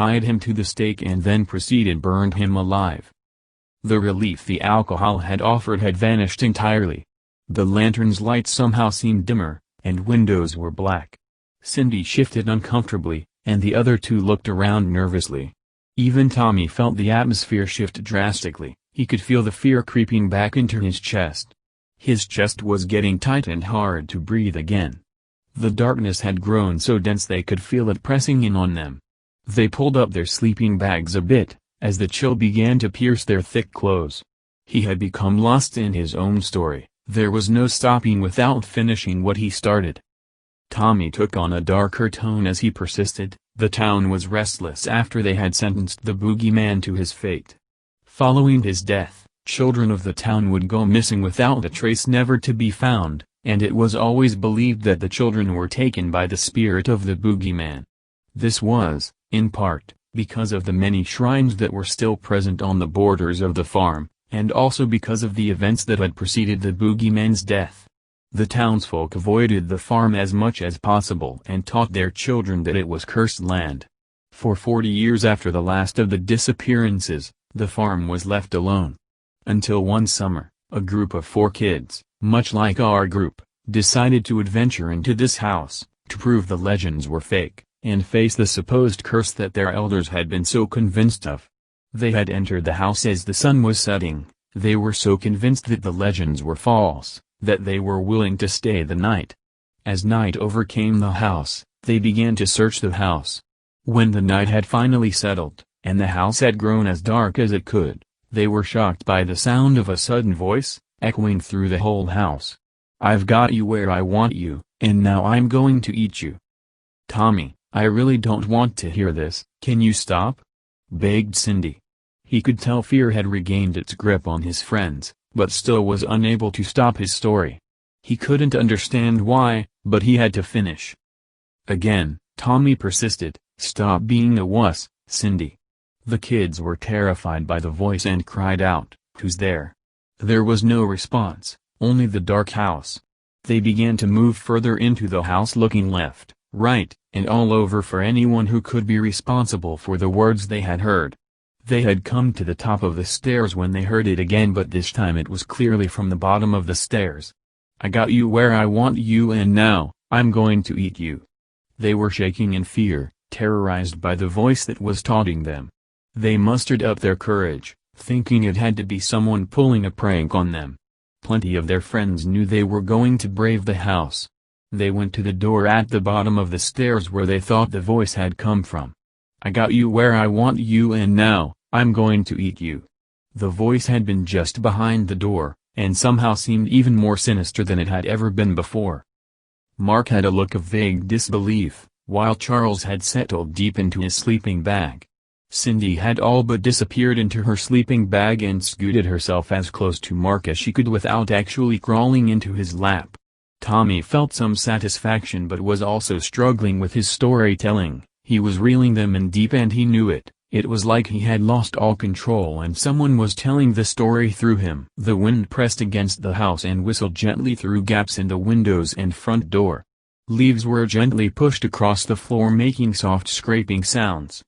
tied him to the stake and then burned him alive. The relief the alcohol had offered had vanished entirely. The lantern's light somehow seemed dimmer, and windows were black. Cindy shifted uncomfortably, and the other two looked around nervously. Even Tommy felt the atmosphere shift drastically. He could feel the fear creeping back into his chest. His chest was getting tight and hard to breathe again. The darkness had grown so dense they could feel it pressing in on them. They pulled up their sleeping bags a bit, as the chill began to pierce their thick clothes. He had become lost in his own story. There was no stopping without finishing what he started. Tommy took on a darker tone as he persisted. The town was restless after they had sentenced the boogeyman to his fate. Following his death, children of the town would go missing without a trace, never to be found, and it was always believed that the children were taken by the spirit of the boogeyman. This was, in part, because of the many shrines that were still present on the borders of the farm, and also because of the events that had preceded the boogeyman's death. The townsfolk avoided the farm as much as possible and taught their children that it was cursed land. For 40 years after the last of the disappearances, the farm was left alone. Until one summer, a group of 4 kids, much like our group, decided to adventure into this house, to prove the legends were fake, and face the supposed curse that their elders had been so convinced of. They had entered the house as the sun was setting. They were so convinced that the legends were false, that they were willing to stay the night. As night overcame the house, they began to search the house. When the night had finally settled, and the house had grown as dark as it could, they were shocked by the sound of a sudden voice, echoing through the whole house. "I've got you where I want you, and now I'm going to eat you." "Tommy, I really don't want to hear this, can you stop?" begged Cindy. He could tell fear had regained its grip on his friends, but still was unable to stop his story. He couldn't understand why, but he had to finish. Again, Tommy persisted, "Stop being a wuss, Cindy." The kids were terrified by the voice and cried out, "Who's there?" There was no response, only the dark house. They began to move further into the house, looking left, right, and all over for anyone who could be responsible for the words they had heard. They had come to the top of the stairs when they heard it again, but this time it was clearly from the bottom of the stairs. "I got you where I want you, and now, I'm going to eat you." They were shaking in fear, terrorized by the voice that was taunting them. They mustered up their courage, thinking it had to be someone pulling a prank on them. Plenty of their friends knew they were going to brave the house. They went to the door at the bottom of the stairs where they thought the voice had come from. "I got you where I want you, and now, I'm going to eat you." The voice had been just behind the door, and somehow seemed even more sinister than it had ever been before. Mark had a look of vague disbelief, while Charles had settled deep into his sleeping bag. Cindy had all but disappeared into her sleeping bag and scooted herself as close to Mark as she could without actually crawling into his lap. Tommy felt some satisfaction but was also struggling with his storytelling. He was reeling them in deep and he knew it. It was like he had lost all control and someone was telling the story through him. The wind pressed against the house and whistled gently through gaps in the windows and front door. Leaves were gently pushed across the floor, making soft scraping sounds.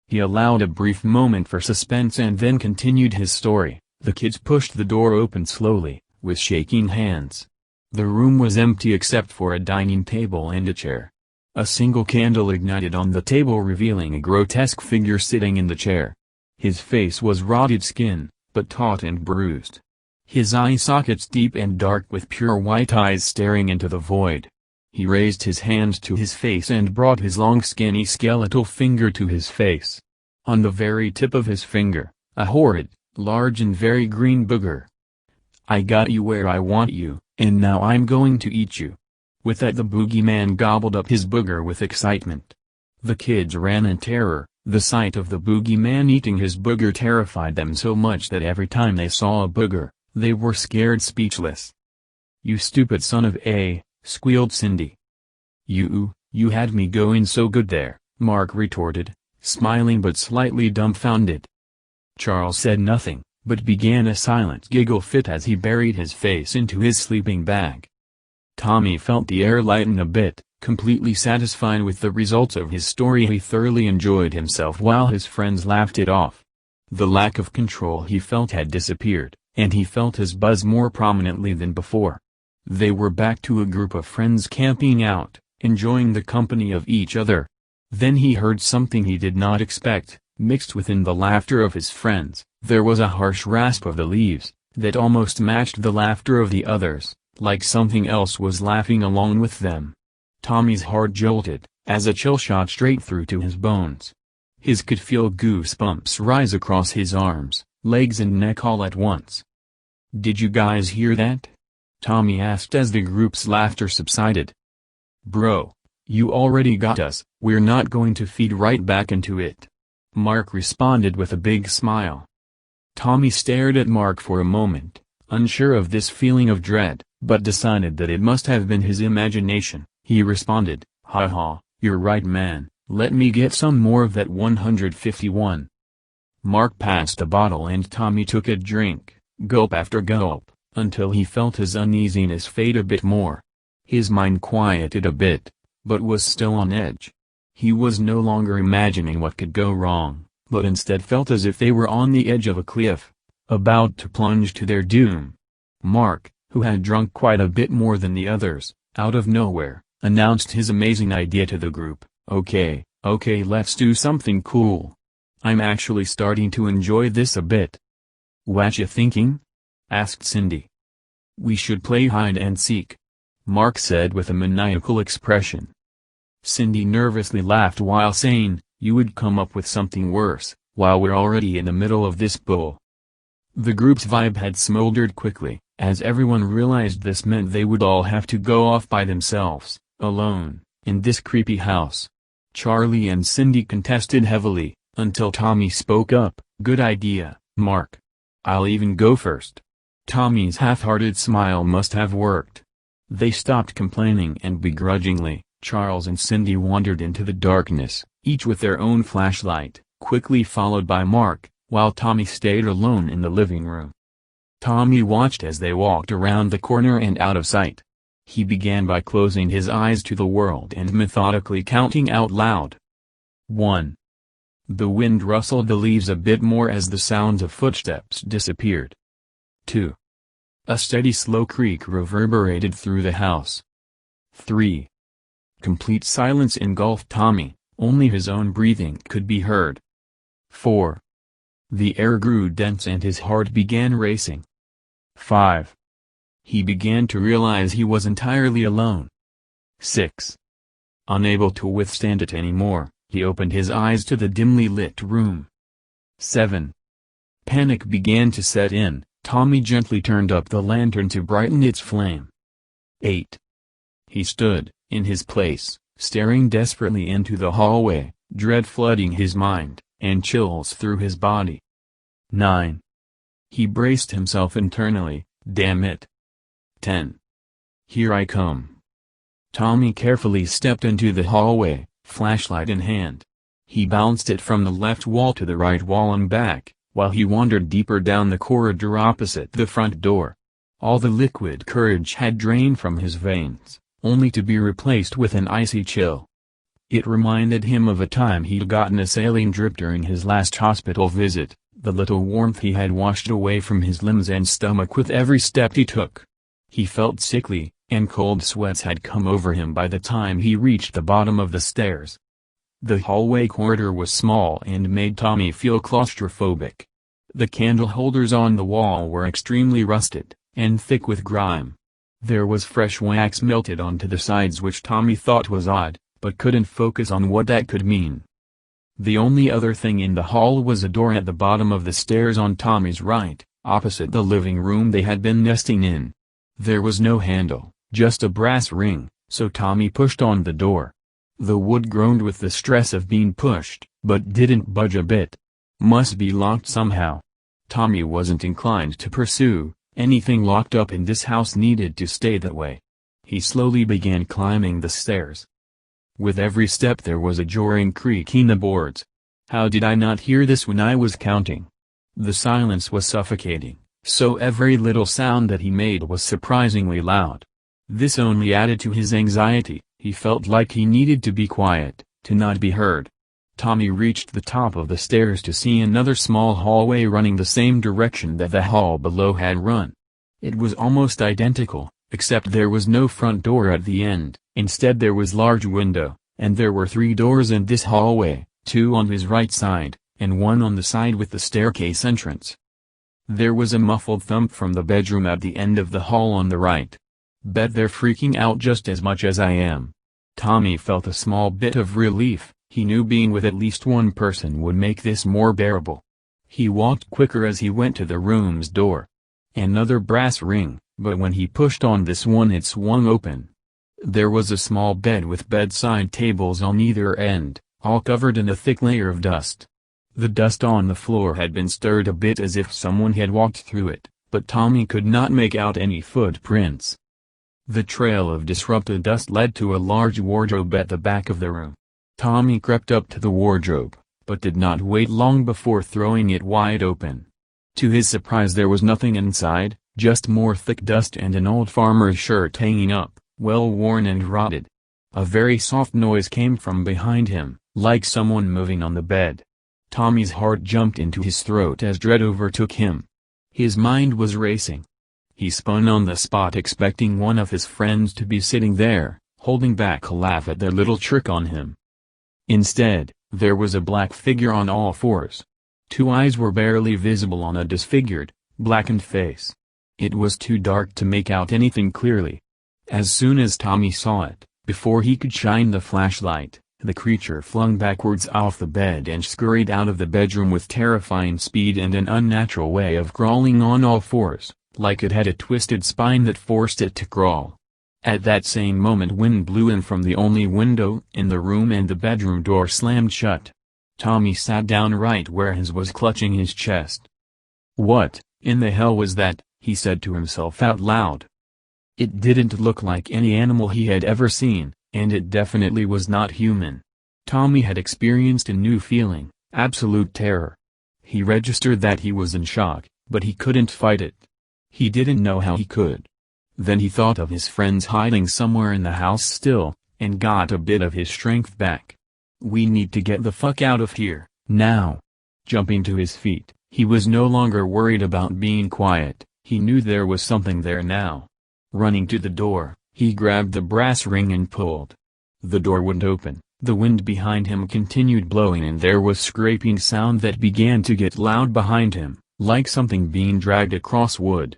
He allowed a brief moment for suspense and then continued his story. The kids pushed the door open slowly, with shaking hands. The room was empty except for a dining table and a chair. A single candle ignited on the table, revealing a grotesque figure sitting in the chair. His face was rotted skin, but taut and bruised. His eye sockets deep and dark with pure white eyes staring into the void. He raised his hand to his face and brought his long skinny skeletal finger to his face. On the very tip of his finger, a horrid, large and very green booger. "I got you where I want you, and now I'm going to eat you." With that the boogeyman gobbled up his booger with excitement. The kids ran in terror. The sight of the boogeyman eating his booger terrified them so much that every time they saw a booger, they were scared speechless. "You stupid son of a," squealed Cindy. You had me going so good there," Mark retorted, smiling but slightly dumbfounded. Charles said nothing, but began a silent giggle fit as he buried his face into his sleeping bag. Tommy felt the air lighten a bit, Completely satisfied with the results of his story, he thoroughly enjoyed himself while his friends laughed it off. The lack of control he felt had disappeared, and he felt his buzz more prominently than before. They were back to a group of friends camping out, enjoying the company of each other. Then he heard something he did not expect. Mixed within the laughter of his friends, there was a harsh rasp of the leaves, that almost matched the laughter of the others, like something else was laughing along with them. Tommy's heart jolted, as a chill shot straight through to his bones. He could feel goosebumps rise across his arms, legs and neck all at once. "Did you guys hear that?" Tommy asked as the group's laughter subsided. "Bro, you already got us, we're not going to feed right back into it," Mark responded with a big smile. Tommy stared at Mark for a moment, unsure of this feeling of dread, but decided that it must have been his imagination. He responded, "Haha, you're right man, let me get some more of that 151. Mark passed a bottle and Tommy took a drink, gulp after gulp, until he felt his uneasiness fade a bit more. His mind quieted a bit, but was still on edge. He was no longer imagining what could go wrong, but instead felt as if they were on the edge of a cliff, about to plunge to their doom. Mark, who had drunk quite a bit more than the others, out of nowhere, announced his amazing idea to the group. Okay, let's do something cool. I'm actually starting to enjoy this a bit." "Whatcha thinking?" asked Cindy. "We should play hide and seek," Mark said with a maniacal expression. Cindy nervously laughed while saying, "You would come up with something worse, while we're already in the middle of this bull." The group's vibe had smoldered quickly, as everyone realized this meant they would all have to go off by themselves, alone, in this creepy house. Charlie and Cindy contested heavily, until Tommy spoke up, "Good idea, Mark. I'll even go first." Tommy's half-hearted smile must have worked. They stopped complaining and begrudgingly, Charles and Cindy wandered into the darkness, each with their own flashlight, quickly followed by Mark, while Tommy stayed alone in the living room. Tommy watched as they walked around the corner and out of sight. He began by closing his eyes to the world and methodically counting out loud. 1. The wind rustled the leaves a bit more as the sounds of footsteps disappeared. 2. A steady slow creak reverberated through the house. 3. Complete silence engulfed Tommy, only his own breathing could be heard. 4. The air grew dense and his heart began racing. 5. He began to realize he was entirely alone. 6. Unable to withstand it anymore, he opened his eyes to the dimly lit room. 7. Panic began to set in. Tommy gently turned up the lantern to brighten its flame. 8. He stood, in his place, staring desperately into the hallway, dread flooding his mind, and chills through his body. 9. He braced himself internally, damn it. 10. Here I come. Tommy carefully stepped into the hallway, flashlight in hand. He bounced it from the left wall to the right wall and back, while he wandered deeper down the corridor opposite the front door. All the liquid courage had drained from his veins, only to be replaced with an icy chill. It reminded him of a time he'd gotten a saline drip during his last hospital visit, the little warmth he had washed away from his limbs and stomach with every step he took. He felt sickly, and cold sweats had come over him by the time he reached the bottom of the stairs. The hallway corridor was small and made Tommy feel claustrophobic. The candle holders on the wall were extremely rusted, and thick with grime. There was fresh wax melted onto the sides which Tommy thought was odd, but couldn't focus on what that could mean. The only other thing in the hall was a door at the bottom of the stairs on Tommy's right, opposite the living room they had been nesting in. There was no handle, just a brass ring, so Tommy pushed on the door. The wood groaned with the stress of being pushed, but didn't budge a bit. Must be locked somehow. Tommy wasn't inclined to pursue. Anything locked up in this house needed to stay that way. He slowly began climbing the stairs. With every step there was a jarring creak in the boards. How did I not hear this when I was counting? The silence was suffocating, so every little sound that he made was surprisingly loud. This only added to his anxiety. He felt like he needed to be quiet, to not be heard. Tommy reached the top of the stairs to see another small hallway running the same direction that the hall below had run. It was almost identical, except there was no front door at the end. Instead there was large window, and there were 3 doors in this hallway, 2 on his right side, and 1 on the side with the staircase entrance. There was a muffled thump from the bedroom at the end of the hall on the right. Bet they're freaking out just as much as I am. Tommy felt a small bit of relief. He knew being with at least one person would make this more bearable. He walked quicker as he went to the room's door. Another brass ring, but when he pushed on this one it swung open. There was a small bed with bedside tables on either end, all covered in a thick layer of dust. The dust on the floor had been stirred a bit as if someone had walked through it, but Tommy could not make out any footprints. The trail of disrupted dust led to a large wardrobe at the back of the room. Tommy crept up to the wardrobe, but did not wait long before throwing it wide open. To his surprise there was nothing inside, just more thick dust and an old farmer's shirt hanging up, well worn and rotted. A very soft noise came from behind him, like someone moving on the bed. Tommy's heart jumped into his throat as dread overtook him. His mind was racing. He spun on the spot expecting one of his friends to be sitting there, holding back a laugh at their little trick on him. Instead, there was a black figure on all fours. 2 eyes were barely visible on a disfigured, blackened face. It was too dark to make out anything clearly. As soon as Tommy saw it, before he could shine the flashlight, the creature flung backwards off the bed and scurried out of the bedroom with terrifying speed and an unnatural way of crawling on all fours, like it had a twisted spine that forced it to crawl. At that same moment wind blew in from the only window in the room and the bedroom door slammed shut. Tommy sat down right where he was, clutching his chest. "What in the hell was that?" he said to himself out loud. It didn't look like any animal he had ever seen, and it definitely was not human. Tommy had experienced a new feeling, absolute terror. He registered that he was in shock, but he couldn't fight it. He didn't know how he could. Then he thought of his friends hiding somewhere in the house still, and got a bit of his strength back. "We need to get the fuck out of here, now." Jumping to his feet, he was no longer worried about being quiet, he knew there was something there now. Running to the door, he grabbed the brass ring and pulled. The door wouldn't open, the wind behind him continued blowing and there was scraping sound that began to get loud behind him, like something being dragged across wood.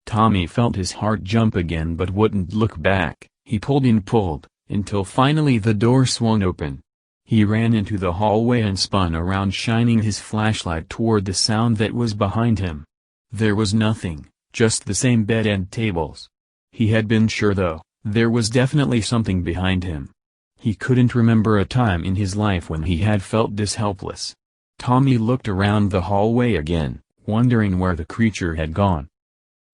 Tommy felt his heart jump again but wouldn't look back. He pulled and pulled, until finally the door swung open. He ran into the hallway and spun around, shining his flashlight toward the sound that was behind him. There was nothing, just the same bed and tables. He had been sure though, there was definitely something behind him. He couldn't remember a time in his life when he had felt this helpless. Tommy looked around the hallway again, wondering where the creature had gone.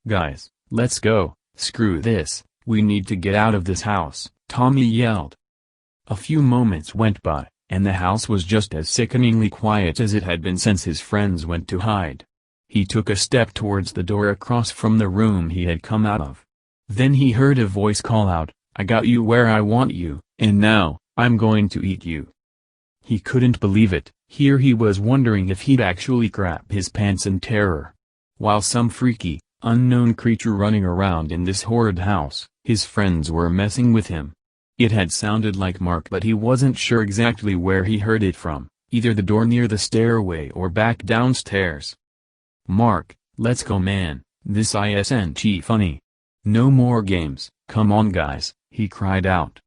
"Guys, let's go, screw this, we need to get out of this house," Tommy yelled. A few moments went by, and the house was just as sickeningly quiet as it had been since his friends went to hide. He took a step towards the door across from the room he had come out of. Then he heard a voice call out, "I got you where I want you, and now, I'm going to eat you." He couldn't believe it. Here he was wondering if he'd actually crap his pants in terror. While some freaky, unknown creature running around in this horrid house, his friends were messing with him. It had sounded like Mark, but he wasn't sure exactly where he heard it from, either the door near the stairway or back downstairs. "Mark, let's go man, this isn't funny. No more games, come on guys," he cried out.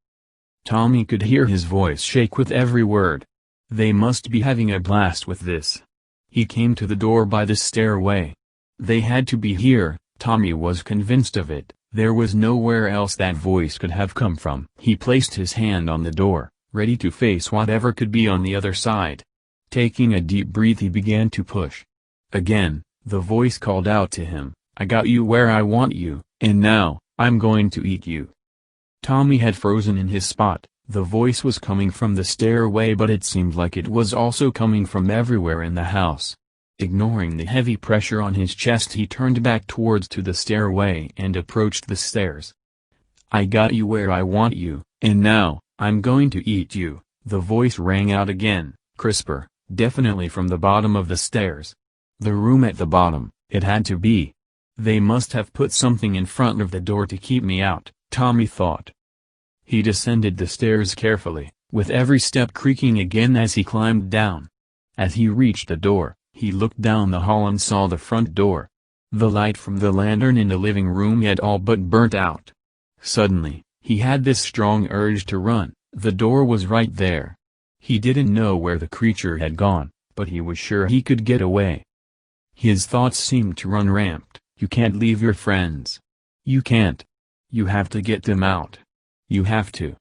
Tommy could hear his voice shake with every word. They must be having a blast with this. He came to the door by the stairway. They had to be here, Tommy was convinced of it, there was nowhere else that voice could have come from. He placed his hand on the door, ready to face whatever could be on the other side. Taking a deep breath he began to push. Again, the voice called out to him, "I got you where I want you, and now, I'm going to eat you." Tommy had frozen in his spot. The voice was coming from the stairway, but it seemed like it was also coming from everywhere in the house. Ignoring the heavy pressure on his chest, he turned back towards the stairway and approached the stairs. I got you where I want you, and now, I'm going to eat you." The voice rang out again, crisper, definitely from the bottom of the stairs. The room at the bottom, it had to be. They must have put something in front of the door to keep me out, Tommy thought. He descended the stairs carefully, with every step creaking again as he climbed down. As he reached the door, he looked down the hall and saw the front door. The light from the lantern in the living room had all but burnt out. Suddenly, he had this strong urge to run. The door was right there. He didn't know where the creature had gone, but he was sure he could get away. His thoughts seemed to run rampant. You can't leave your friends. You can't. You have to get them out. You have to.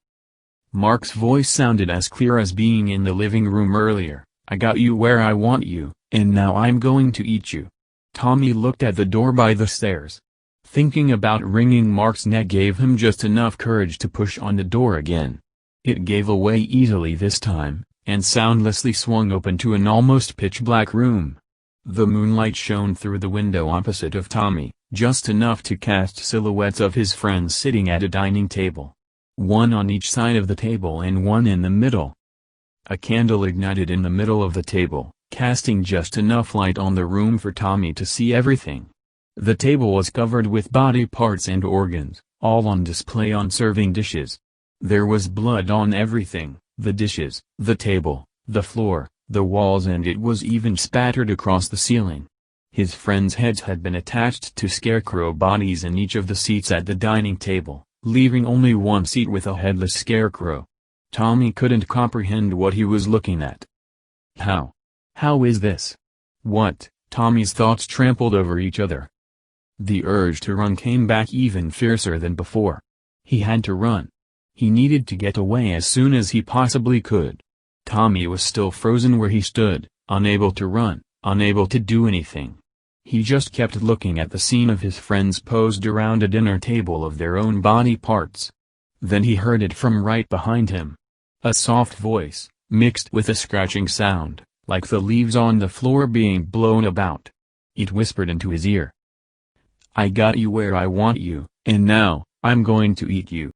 Mark's voice sounded as clear as being in the living room earlier. I got you where I want you, and now I'm going to eat you. Tommy looked at the door by the stairs. Thinking about wringing Mark's neck gave him just enough courage to push on the door again. It gave away easily this time, and soundlessly swung open to an almost pitch-black room. The moonlight shone through the window opposite of Tommy, just enough to cast silhouettes of his friends sitting at a dining table. One on each side of the table and one in the middle. A candle ignited in the middle of the table, casting just enough light on the room for Tommy to see everything. The table was covered with body parts and organs, all on display on serving dishes. There was blood on everything, the dishes, the table, the floor, the walls, and it was even spattered across the ceiling. His friends' heads had been attached to scarecrow bodies in each of the seats at the dining table, leaving only one seat with a headless scarecrow. Tommy couldn't comprehend what he was looking at. How? How is this? What? Tommy's thoughts trampled over each other. The urge to run came back even fiercer than before. He had to run. He needed to get away as soon as he possibly could. Tommy was still frozen where he stood, unable to run, unable to do anything. He just kept looking at the scene of his friends posed around a dinner table of their own body parts. Then he heard it from right behind him. A soft voice, mixed with a scratching sound, like the leaves on the floor being blown about. It whispered into his ear. I got you where I want you, and now, I'm going to eat you.